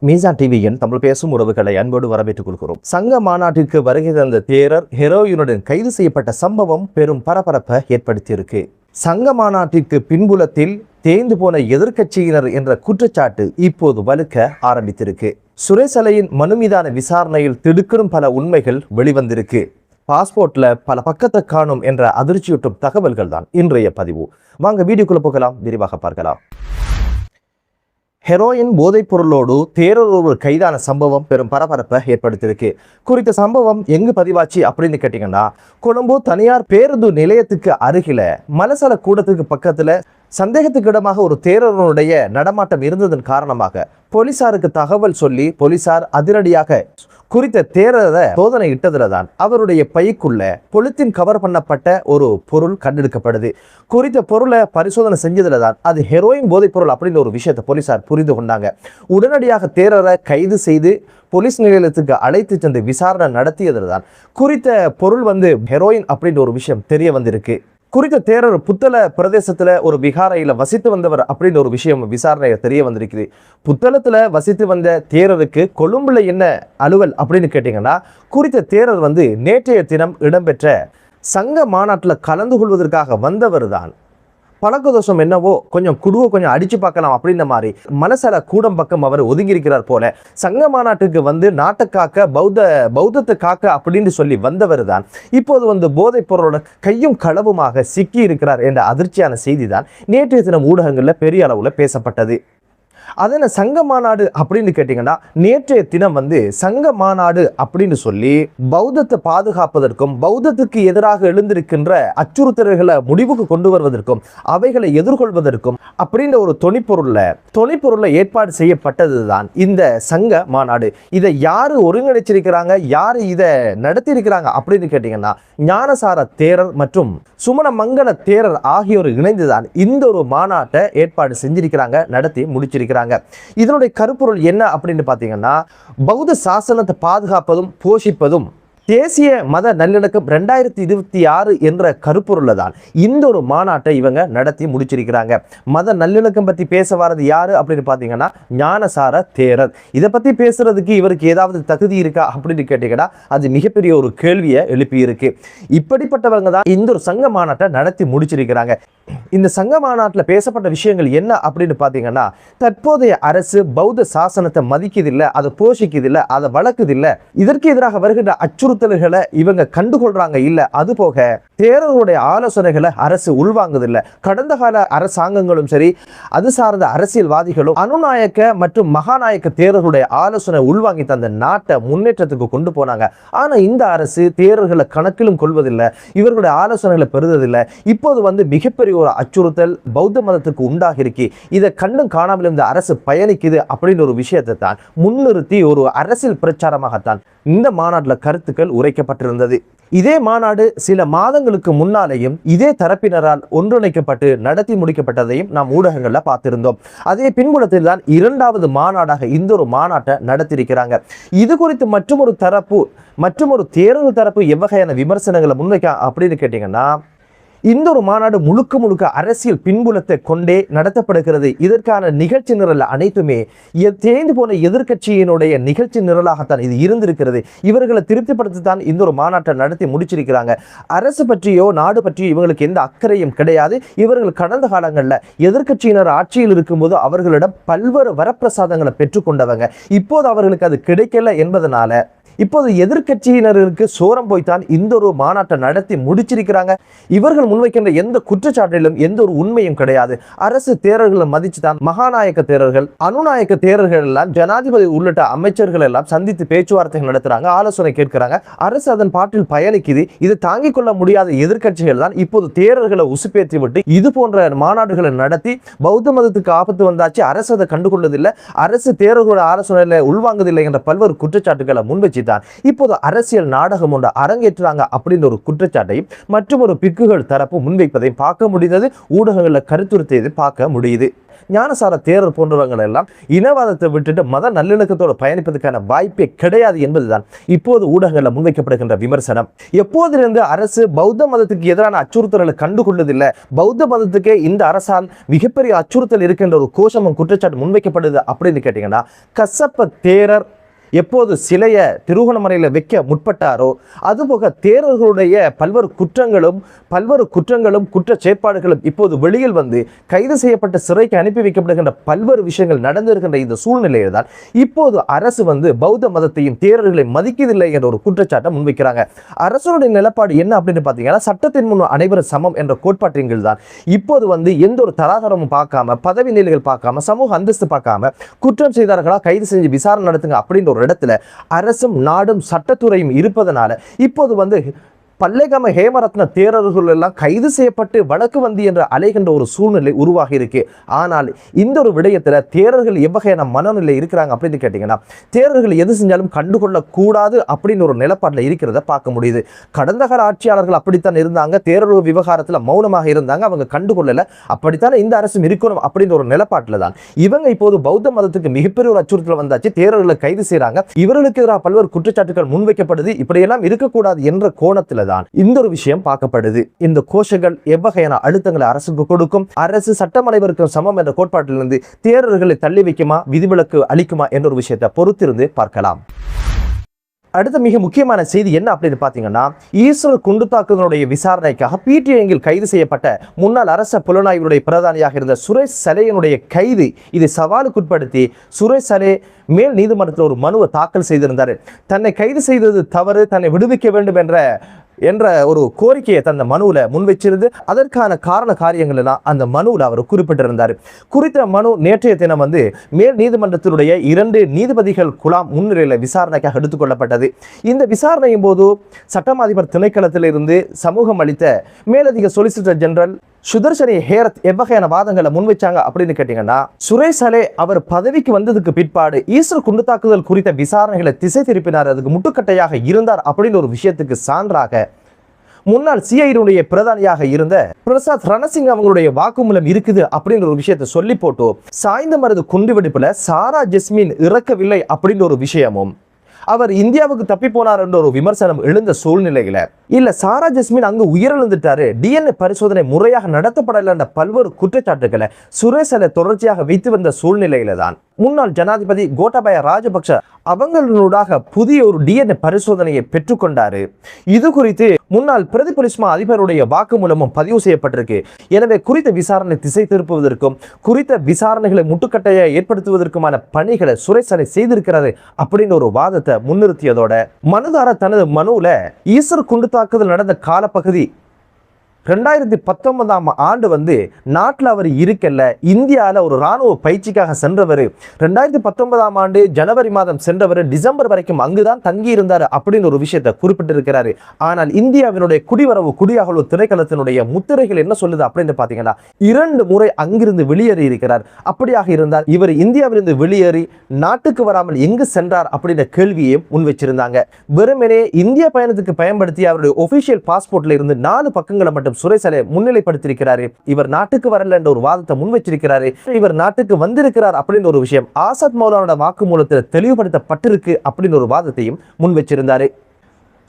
மீசான் டிவியின் தமிழ் பேசும் உறவுகளை அன்போடு வரவேற்றுக் கொள்கிறோம். சங்க மாநாட்டிற்கு வருகை தந்த தேரர் ஹெரோயினுடன் கைது செய்யப்பட்ட சம்பவம் பெரும் பரபரப்பை ஏற்படுத்தியிருக்கு. சங்க மாநாட்டிற்கு பின்புலத்தில் தேய்ந்து போன எதிர்க்கட்சியினர் என்ற குற்றச்சாட்டு இப்போது வலுக்க ஆரம்பித்திருக்கு. சுரேஷ் அலையின் மனு மீதான விசாரணையில் திடுக்கிடும் பல உண்மைகள் வெளிவந்திருக்கு. பாஸ்போர்ட்ல பல பக்கத்தை காணும் என்ற அதிர்ச்சியூட்டும் தகவல்கள் தான் இன்றைய பதிவு. வாங்க வீடியோக்குள்ள போகலாம், விரிவாக பார்க்கலாம். ஹெரோயின் போதைப் பொருளோடு தேரர் ஒருவர் கைதான சம்பவம் பெரும் பரபரப்பை ஏற்படுத்தியிருக்கு. குறித்த சம்பவம் எங்கு பதிவாச்சு அப்படின்னு கேட்டீங்கன்னா, கொழும்பு தனியார் பேருந்து நிலையத்துக்கு அருகில மலசல கூடத்துக்கு பக்கத்துல சந்தேகத்துக்கு இடமாக ஒரு தேரருடைய நடமாட்டம் இருந்ததன் காரணமாக போலீசாருக்கு தகவல் சொல்லி போலீசார் அதிரடியாக குறித்த தேரரை சோதனை இட்டதுல தான் அவருடைய பைக்குள்ள பொலித்தீன் கவர் பண்ணப்பட்ட ஒரு பொருள் கண்டெடுக்கப்படுது. குறித்த பொருளை பரிசோதனை செஞ்சதுல தான் அது ஹெரோயின் போதைப் பொருள் அப்படின்ற ஒரு விஷயத்தை போலீசார் புரிந்து கொண்டாங்க. உடனடியாக தேரரை கைது செய்து போலீஸ் நிலையத்துக்கு அழைத்து சென்று விசாரணை நடத்தியதுல தான் குறித்த பொருள் ஹெரோயின் அப்படின்ற ஒரு விஷயம் தெரிய வந்திருக்கு. குறித்த தேரர் புத்தள பிரதேசத்துல ஒரு விகாரையில வசித்து வந்தவர் அப்படின்னு ஒரு விஷயம் விசாரணையில தெரிய வந்திருக்குது. புத்தளத்துல வசித்து வந்த தேரருக்கு கொழும்புல என்ன அலுவல் அப்படின்னு கேட்டீங்கன்னா, குறித்த தேரர் நேற்றைய தினம் இடம்பெற்ற சங்க மாநாட்டில் கலந்து கொள்வதற்காக வந்தவர் தான். பழக்க தோஷம் என்னவோ கொஞ்சம் குடுவை அடிச்சு பார்க்கலாம் அப்படின்ற மாதிரி மலசல கூடம் பக்கம் அவர் ஒதுங்கியிருக்கிறார் போல. சங்க மாநாட்டுக்கு நாட்டை காக்க பௌத்தத்தை காக்க அப்படின்னு சொல்லி வந்தவர் தான் இப்போது போதைப் பொருளோட கையும் களவுமாக சிக்கி இருக்கிறார் என்ற அதிர்ச்சியான செய்தி தான் நேற்றைய தினம் ஊடகங்கள்ல பெரிய அளவுல பேசப்பட்டது. அதன சங்க மாநாடு அப்படின்னு கேட்டீங்கன்னா, நேற்றைய தினம் சங்க மாநாடு அப்படின்னு சொல்லி பௌத்தத்தை பாதுகாப்பதற்கும் பௌத்தத்துக்கு எதிராக எழுந்திருக்கின்ற அச்சுறுத்தல்களை முடிவுக்கு கொண்டு வருவதற்கும் அவைகளை எதிர்கொள்வதற்கும் அப்படின்ற ஒரு தொனிப்பொருள்ல ஏற்பாடு செய்யப்பட்டதுதான் இந்த சங்க மாநாடு. இதை யாரு ஒருங்கிணைச்சிருக்கிறாங்க, யாரு இதை நடத்தி இருக்கிறாங்க அப்படின்னு கேட்டீங்கன்னா, ஞானசார தேரர் மற்றும் சுமண மங்கல தேரர் ஆகியோர் இணைந்துதான் இந்த ஒரு மாநாட்டை ஏற்பாடு செஞ்சிருக்கிறாங்க, நடத்தி முடிச்சிருக்கிறாங்க. இதனுடைய கருப்பொருள் என்ன அப்படின்னு பாத்தீங்கன்னா, பௌத்த சாசனத்தை பாதுகாப்பதும் போஷிப்பதும் தேசிய மத நல்லிணக்கம் 2026 என்ற கருப்பொருள்ல தான் இந்த ஒரு மாநாட்டை இவங்க நடத்தி முடிச்சிருக்கிறாங்க. மத நல்லிணக்கம் பத்தி பேச வரது யாரு அப்படின்னு பாத்தீங்கன்னா, ஞானசார தேரர். இதை பத்தி பேசுறதுக்கு இவருக்கு ஏதாவது தகுதி இருக்கா அப்படின்னு கேட்டீங்கன்னா, அது மிகப்பெரிய ஒரு கேள்வியை எழுப்பி இருக்கு. இப்படிப்பட்டவங்க தான் இந்த ஒரு சங்க மாநாட்டை நடத்தி முடிச்சிருக்கிறாங்க. இந்த சங்க மாநாட்டில் பேசப்பட்ட விஷயங்கள் என்ன அப்படின்னு பார்த்தீங்கன்னா, தற்போதைய அரசு பௌத்த சாசனத்தை மதிக்குதில்லை, அதை போஷிக்குதில்லை, அதை வளர்க்குதில்லை, இதற்கு எதிராக வருகின்ற அச்சுறுத்தல்களை இவங்க கண்டுகொள்றாங்க இல்லை. அதுபோக தேரருடைய ஆலோசனைகளை அரசு உள்வாங்குதில்லை. கடந்த கால அரசாங்கங்களும் சரி, அது சார்ந்த அரசியல்வாதிகளும் அனுநாயக்க மற்றும் மகாநாயக்க தேரருடைய ஆலோசனை உள்வாங்கி தந்த நாட்டை முன்னேற்றத்துக்கு கொண்டு போனாங்க. ஆனால் இந்த அரசு தேரர்களை கணக்கிலும் கொள்வதில்லை, இவர்களுடைய ஆலோசனைகளை பெறுவதில்லை. இப்போது மிகப்பெரிய ஒரு அச்சுறுத்தல் பௌத்த மதத்துக்கு உண்டாகி இருக்கு. இதை கண்டும் காணாமல் இந்த அரசு பயணிக்குது அப்படின்னு ஒரு விஷயத்தை தான் முன்னிறுத்தி ஒரு அரசியல் பிரச்சாரமாகத்தான் இந்த மாநாட்டில் கருத்துக்கள் உரைக்கப்பட்டிருந்தது. இதே மாநாடு சில மாதங்களுக்கு முன்னாலேயும் இதே தரப்பினரால் ஒன்றிணைக்கப்பட்டு நடத்தி முடிக்கப்பட்டதையும் நாம் ஊடகங்கள்ல பார்த்திருந்தோம். அதே பின்புலத்தில் தான் 2வது மாநாடாக இந்த ஒரு மாநாட்டை நடத்தியிருக்கிறாங்க. இது குறித்து மற்றொரு தேரர் தரப்பு எவ்வகையான விமர்சனங்களை முன்வைக்க அப்படின்னு கேட்டீங்கன்னா, இந்த ஒரு மாநாடு முழுக்க அரசியல் பின்புலத்தை கொண்டே நடத்தப்படுகிறது. இதற்கான நிகழ்ச்சி நிரல் அனைத்துமே தேய்ந்து போன எதிர்கட்சியினுடைய நிகழ்ச்சி நிரலாகத்தான் இது இருந்திருக்கிறது. இவர்களை திருப்திப்படுத்தத்தான் இந்த ஒரு மாநாட்டை நடத்தி முடிச்சிருக்கிறாங்க. அரசு பற்றியோ நாடு பற்றியோ இவங்களுக்கு எந்த அக்கறையும் கிடையாது. இவர்கள் கடந்த காலங்களில் எதிர்கட்சியினர் ஆட்சியில் இருக்கும்போது அவர்களிடம் பல்வேறு வரப்பிரசாதங்களை பெற்றுக்கொண்டவங்க. இப்போது அவர்களுக்கு அது கிடைக்கல என்பதனால இப்போது எதிர்கட்சியினருக்கு சோரம் போய்த்தான் இந்த ஒரு மாநாட்டை நடத்தி முடிச்சிருக்கிறாங்க. இவர்கள் முன்வைக்கின்ற எந்த குற்றச்சாட்டிலும் எந்த ஒரு உண்மையும் கிடையாது. அரசு தேரர்களை மதிச்சுதான் மகாநாயக்க தேரர்கள், அனுநாயக்க தேரர்கள் எல்லாம் ஜனாதிபதி உள்ளிட்ட அமைச்சர்கள் எல்லாம் சந்தித்து பேச்சுவார்த்தைகள் நடத்துறாங்க, ஆலோசனை கேட்கிறாங்க. அரசு அதன் பாட்டில் பயணிக்குது. இது தாங்கிக் கொள்ள முடியாத எதிர்கட்சிகள் தான் இப்போது தேரர்களை உசுப்பேற்றி விட்டு இது போன்ற மாநாடுகளை நடத்தி பௌத்த மதத்துக்கு ஆபத்து வந்தாச்சு, அரசு அதை கண்டுகொள்வதில்லை, அரசு தேரர்களோட ஆலோசனையில உள்வாங்குவதில்லை என்ற பல்வேறு குற்றச்சாட்டுகளை முன்வச்சு இப்போது அரசியல் நாடகம் ஒன்று அரங்கேற்றாங்க அப்படின்ற ஒரு குற்றச்சாட்டையும் மற்றும் ஒரு பிக்குகள் தரப்பு முன்வைப்பதையும் பார்க்க முடிந்தது. ஊடகங்களில் கருத்துருத்தியதை பார்க்க முடியுது. ஞானசார தேரர் போன்றவர்கள் எல்லாம் இனவாதத்தை விட்டுட்டு மத நல்லிணக்கத்தோடு பயணிப்பதற்கான வாய்ப்பே கிடையாது என்பதுதான் இப்போது ஊடகங்களில் முன்வைக்கப்படுகின்ற விமர்சனம். எப்போதிலிருந்து அரசு பௌத்த மதத்துக்கு எதிரான அச்சுறுத்தல்களை கண்டுகொள்ளதில்லை, பௌத்த மதத்துக்கே இந்த அரசால் மிகப்பெரிய அச்சுறுத்தல் இருக்கின்ற ஒரு கோஷமும் குற்றச்சாட்டு முன்வைக்கப்படுது அப்படின்னு கேட்டீங்கன்னா, கசப்ப தேரர் எப்போது சிலைய திருகோணமலையில் வைக்க முற்பட்டாரோ அதுபோக தேரர்களுடைய பல்வேறு குற்றங்களும் குற்ற செயற்பாடுகளும் இப்போது வெளியில் வந்து கைது செய்யப்பட்ட சிறைக்கு அனுப்பி வைக்கப்படுகின்ற பல்வேறு விஷயங்கள் நடந்திருக்கின்ற இந்த சூழ்நிலையில் தான் இப்போது அரசு வந்து பௌத்த மதத்தையும் தேரர்களை மதிக்கவில்லை என்ற ஒரு குற்றச்சாட்டை முன்வைக்கிறாங்க. அரசுடைய நிலப்பாடு என்ன அப்படின்னு பார்த்தீங்கன்னா, சட்டத்தின் முன் அனைவரும் சமம் என்ற கோட்பாட்டின் கீழ் தான் இப்போது வந்து எந்த ஒரு தராதரமும் பார்க்காம, பதவி நிலைகள் பார்க்காம, சமூக அந்தஸ்து பார்க்காம குற்றம் செய்தார்களா கைது செஞ்சு விசாரணை நடத்துங்க அப்படின்ற ஒரு இடத்துல அரசும் நாடும் சட்டத்துறையும் இருப்பதனால இப்போது வந்து பல்லேகம ஹேமரத்ன தேரர்கள் எல்லாம் கைது செய்யப்பட்டு வழக்கு வந்து என்று அலைகின்ற ஒரு சூழ்நிலை உருவாகி இருக்கு. ஆனால் இந்த ஒரு விடயத்தில் தேரர்கள் எவ்வகையான மனநிலை இருக்கிறாங்க அப்படின்னு கேட்டீங்கன்னா, தேரர்கள் எது செஞ்சாலும் கண்டுகொள்ள கூடாது அப்படின்னு ஒரு நிலப்பாட்டில் இருக்கிறத பார்க்க முடியுது. கடந்த கால ஆட்சியாளர்கள் அப்படித்தான் இருந்தாங்க, தேரர்கள் விவகாரத்தில் மௌனமாக இருந்தாங்க, அவங்க கண்டுகொள்ளல. அப்படித்தானே இந்த அரசும் இருக்கணும் அப்படின்ற ஒரு நிலப்பாட்டில் தான் இவங்க இப்போது பௌத்த மதத்துக்கு மிகப்பெரிய ஒரு அச்சுறுத்தல் வந்தாச்சு, தேரர்களை கைது செய்யறாங்க, இவர்களுக்கு எதிராக பல்வேறு குற்றச்சாட்டுகள் முன்வைக்கப்படுது, இப்படியெல்லாம் இருக்கக்கூடாது என்ற கோணத்தில் இந்த ஒரு விஷயம் பார்க்கப்படுது. இந்த கோஷங்கள் எவ்வகையான அழுத்தங்களை அரசுக்கு கொடுக்கும், அரசு சட்டம் அனைவருக்கும் சமம் என்ற கோட்பாட்டிலிருந்து தேரர்களை தள்ளி வைக்குமா, விதிவிலக்கு அளிக்குமா என்ற ஒரு விஷயத்தை பொறுத்திருந்து பார்க்கலாம். அடுத்த மிக முக்கியமான செய்தி என்ன அப்படின்னு பார்த்தீங்கன்னா, ஈஸ்வர குண்டு தாக்குதலுடைய விசாரணைக்காக பிடிஐயில் கைது செய்யப்பட்ட முன்னாள் அரச புலனாய்வுடைய பிரதானியாக இருந்த சுரேஷ் சலேயினுடைய கைது இதை சவாலுக்குட்படுத்தி சுரேஷ் சலே மேல் நீதிமன்றத்தில் ஒரு மனுவை தாக்கல் செய்திருந்தார். தன்னை கைது செய்தது தவறு, தன்னை விடுவிக்க வேண்டும் என்ற ஒரு கோரிக்கையை தந்த மனுவில் முன்வைச்சிருந்து அதற்கான காரண காரியங்கள் எல்லாம் அந்த மனுவில் அவர் குறிப்பிட்டிருந்தார். குறித்த மனு நேற்றைய தினம் வந்து மேல் நீதிமன்றத்தினுடைய 2 நீதிபதிகள் குழாம் முன்னிலையில் விசாரணைக்காக எடுத்துக்கொள்ளப்பட்டது. இந்த விசாரணையின் போது சட்டம் அதிபர் திணைக்களத்திலிருந்து சமூகம் அளித்த மேலதிக சொலிசிட்டர் ஜெனரல் சுதர்ஷனி ஹேரத் எவ்வகையான வாதங்களை முன்வைச்சாங்க அப்படின்னு கேட்டீங்கன்னா, சுரேஷ் சலே அவர் பதவிக்கு வந்ததுக்கு பிற்பாடு ஈஸ்வர குண்டு தாக்குதல் குறித்த விசாரணைகளை திசை திருப்பினார், அதுக்கு முட்டுக்கட்டையாக இருந்தார் அப்படின்னு ஒரு விஷயத்துக்கு சான்றாக முன்னாள் சிஐடியுடைய பிரதானியாக இருந்த பிரசாத் ரணசிங் அவங்களுடைய வாக்குமூலம் இருக்குது அப்படின்ற ஒரு விஷயத்தை சொல்லி போட்டு சாய்ந்த மருது குண்டுவெடிப்புல சாரா ஜெஸ்மின் இறக்கவில்லை அப்படின்ற ஒரு விஷயமும், அவர் இந்தியாவுக்கு தப்பி போனார் என்ற ஒரு விமர்சனம் எழுந்த சூழ்நிலையில இல்ல சாரா ஜெஸ்மின் அங்கு உயிரிழந்துட்டாரு, டிஎன்ஏ பரிசோதனை முறையாக நடத்தப்படல என்ற பல்வேறு குற்றச்சாட்டுகளை சுரேஷ் சலே தொடர்ச்சியாக வைத்து வந்த சூழ்நிலையில தான் முன்னாள் ஜனாதிபதி கோட்டாபய ராஜபக்ஷ அவங்களூடாக புதிய ஒரு டிஎன்ஏ பரிசோதனையை பெற்றுக்கொண்டாரு. இது குறித்து முன்னாள் பிரதி போலீஸ் மா அதிபருடைய வாக்குமூலமும் பதிவு செய்யப்பட்டிருக்கு. எனவே குறித்த விசாரணை திசை திருப்புவதற்கும் குறித்த விசாரணைகளை முட்டுக்கட்டையை ஏற்படுத்துவதற்குமான பணிகளை சுரேஷ் சலே செய்திருக்கிறாரு அப்படின்னு ஒரு வாதத்தை முன்னிறுத்தியதோட மனுதாரர் தனது மனுவில் ஈஸ்வர குண்டு தாக்குதல் நடந்த காலப்பகுதி 2019ஆம் ஆண்டு வந்து நாட்டில் அவர் இருக்கல, இந்தியாவில் ஒரு இராணுவ பயிற்சிக்காக சென்றவர், 2019ஆம் ஆண்டு ஜனவரி மாதம் சென்றவர் டிசம்பர் வரைக்கும் அங்குதான் தங்கி இருந்தார் அப்படின்னு ஒரு விஷயத்தை குறிப்பிட்டிருக்கிறாரு. ஆனால் இந்தியாவினுடைய குடிவரவு குடியகழ்வு திணைக்களத்தினுடைய முத்திரைகள் என்ன சொல்லுது அப்படின்னு பார்த்தீங்கன்னா, 2 முறை அங்கிருந்து வெளியேறி இருக்கிறார். அப்படியாக இருந்தால் இவர் இந்தியாவிலிருந்து வெளியேறி நாட்டுக்கு வராமல் எங்கு சென்றார் அப்படின்ற கேள்வியையும் முன்வச்சிருந்தாங்க. வெறுமனே இந்திய பயணத்துக்கு பயன்படுத்தி அவருடைய ஒபிஷியல் பாஸ்போர்ட்ல இருந்து 4 பக்கங்களை மட்டும் சுரேஷ் சலே முன்னிலைப்படுத்தியிருக்கிறாரு. இவர் நாட்டுக்கு வரல என்ற ஒரு வாதத்தை முன்வச்சிருக்கிறாரு. இவர் நாட்டுக்கு வந்திருக்கிறார் அப்படின்னு ஒரு விஷயம் ஆசாத் மௌலானோட வாக்குமூலத்தில் தெளிவுபடுத்தப்பட்டிருக்கு அப்படின்னு ஒரு வாதத்தையும் முன்வச்சிருந்தாரு.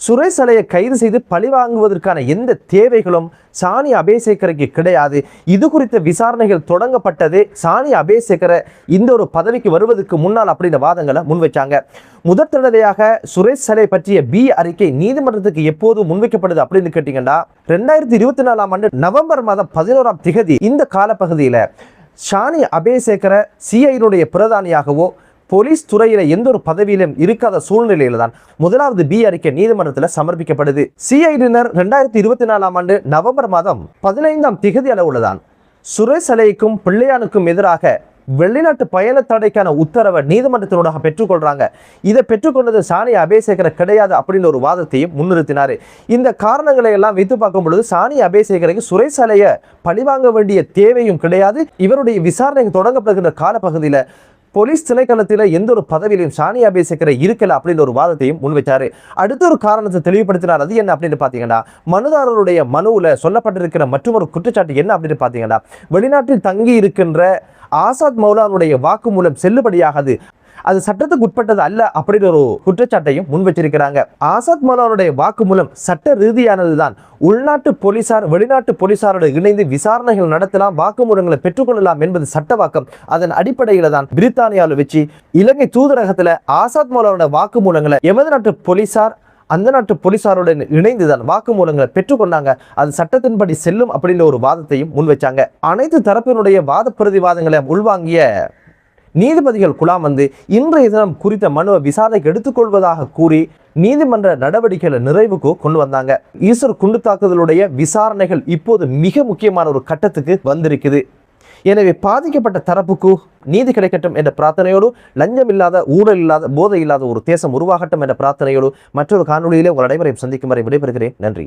சுரேஷ் சலேயை கைது செய்து பழி வாங்குவதற்கான எந்த தேவைகளும் சாணி அபேசேகருக்கு கிடையாது. இது குறித்த விசாரணைகள் தொடங்கப்பட்டது சாணி அபேசேகரை இந்த ஒரு பதவிக்கு வருவதற்கு முன்னால் அப்படின்ற வாதங்களை முன்வைச்சாங்க. முதற் தடவையாக சுரேஷ் சலே பற்றிய பி அறிக்கை நீதிமன்றத்துக்கு எப்போது முன்வைக்கப்படுது அப்படின்னு கேட்டீங்கன்னா, 2024ஆம் ஆண்டு நவம்பர் மாதம் 11ஆம் திகதி இந்த காலப்பகுதியில் சாணி அபேசேகரை சிஐடியுடைய பிரதானியாகவோ போலீஸ் துறையில எந்த ஒரு பதவியிலும் இருக்காத சூழ்நிலையில தான் முதலாவது பி அறிக்கை நீதிமன்றத்தில் சமர்ப்பிக்கப்படுது. சிஐடியினர் 2024ஆம் ஆண்டு நவம்பர் மாதம் 15ஆம் திகதி அளவுல தான் சுரேஷ் சலேக்கும் பிள்ளையானுக்கும் எதிராக வெளிநாட்டு பயண தடைக்கான உத்தரவை நீதிமன்றத்தினூடாக பெற்றுக்கொள்றாங்க. இதை பெற்றுக்கொண்டது சாணி அபேசேகரை கிடையாது அப்படின்னு ஒரு வாதத்தையும் முன்னிறுத்தினார். இந்த காரணங்களை எல்லாம் வைத்து பார்க்கும் பொழுது சாணி அபேசேகருக்கு சுரேஷ் சலேயை பழிவாங்க வேண்டிய தேவையும் கிடையாது. இவருடைய விசாரணை தொடங்கப்படுகின்ற காலப்பகுதியில் போலீஸ் திணைக்களத்தில் எந்த ஒரு பதவியிலும் சாணி அபேசேகரை இருக்கல அப்படின்னு ஒரு வாதத்தையும் முன்வைச்சாரு. அடுத்த ஒரு காரணத்தை தெளிவுபடுத்தினார். அது என்ன அப்படின்னு பார்த்தீங்கன்னா, மனுதாரருடைய மனுவில் சொல்லப்பட்டிருக்கிற மற்றொரு குற்றச்சாட்டு என்ன அப்படின்னு பார்த்தீங்கன்னா, வெளிநாட்டில் தங்கி இருக்கின்ற ஆசாத் மௌலானுடைய வாக்குமூலம் செல்லுபடியாகாது, அது சட்டத்துக்கு உட்பட்டது அல்ல அப்படின்ற ஒரு குற்றச்சாட்டையும் முன் வச்சிருக்கிறாங்க. ஆசாத் மௌலானுடைய வாக்குமூலம் சட்ட ரீதியானதுதான். உள்நாட்டு போலீசார் வெளிநாட்டு போலீசாரோடு இணைந்து விசாரணைகள் நடத்தலாம், வாக்குமூலங்களை பெற்றுக்கொள்ளலாம் என்பது சட்டவாக்கம். அதன் அடிப்படையில தான் பிரித்தானியாவில் வச்சு இலங்கை தூதரகத்துல ஆசாத் மௌலானுடைய வாக்குமூலங்களை எமது நாட்டு போலீசார் அந்த நாட்டு போலீசாருடன் இணைந்துதான் வாக்குமூலங்களை பெற்றுக்கொண்டாங்க. அது சட்டத்தின்படி செல்லும் அப்படின்ற ஒரு வாதத்தையும் முன்வைச்சாங்க. அனைத்து தரப்பினுடைய வாத பிரதிவாதங்களை உள்வாங்கிய நீதிபதிகள் குழாம் இன்றைய தினம் குறித்த மனுவை விசாரணைக்கு எடுத்துக்கொள்வதாக கூறி நீதிமன்ற நடவடிக்கைகளை நிறைவுக்கு கொண்டு வந்தாங்க. ஈஸ்வர் குண்டு தாக்குதலுடைய விசாரணைகள் இப்போது மிக முக்கியமான ஒரு கட்டத்துக்கு வந்திருக்குது. எனவே பாதிக்கப்பட்ட தரப்புக்கு நீதி கிடைக்கட்டும் என்ற பிரார்த்தனையோடு, லஞ்சம் இல்லாத, ஊழல் இல்லாத, போதை இல்லாத ஒரு தேசம் உருவாகட்டும் என்ற பிரார்த்தனையோடு மற்றொரு காணொலியிலே உங்கள் அனைவரையும் சந்திக்கும் வரை விடைபெறுகிறேன். நன்றி.